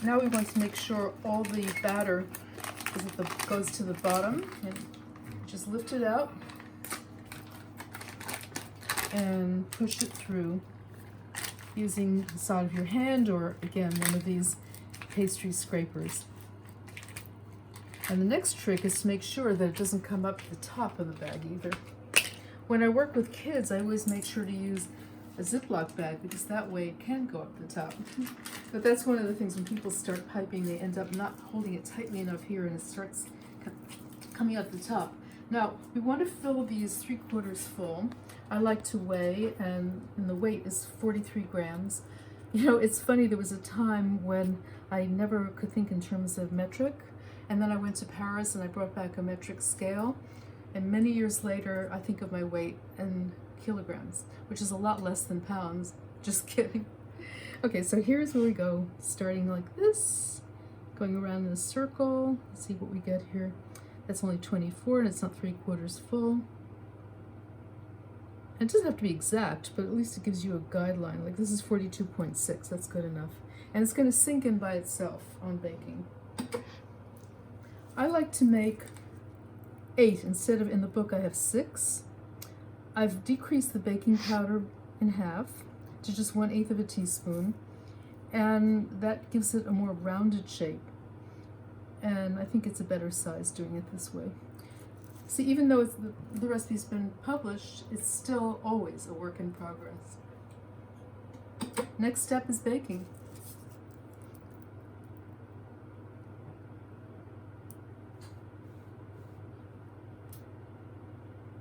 Now we want to make sure all the batter goes to the bottom, and just lift it out and push it through using the side of your hand, or again, one of these pastry scrapers. And the next trick is to make sure that it doesn't come up to the top of the bag either. When I work with kids, I always make sure to use a Ziploc bag, because that way it can go up the top. But that's one of the things, when people start piping, they end up not holding it tightly enough here, and it starts coming out the top. Now, we want to fill these 3/4 full. I like to weigh, and the weight is 43 grams. You know, it's funny, there was a time when I never could think in terms of metric, and then I went to Paris and I brought back a metric scale, and many years later I think of my weight in kilograms, which is a lot less than pounds. Just kidding. Okay, so here's where we go, starting like this, going around in a circle. Let's see what we get here. That's only 24, and it's not 3/4 full. It doesn't have to be exact, but at least it gives you a guideline. Like, this is 42.6, that's good enough. And it's going to sink in by itself on baking. I like to make 8 instead of, in the book I have 6. I've decreased the baking powder in half to just 1/8 of a teaspoon, and that gives it a more rounded shape. And I think it's a better size doing it this way. See, even though the recipe's been published, it's still always a work in progress. Next step is baking.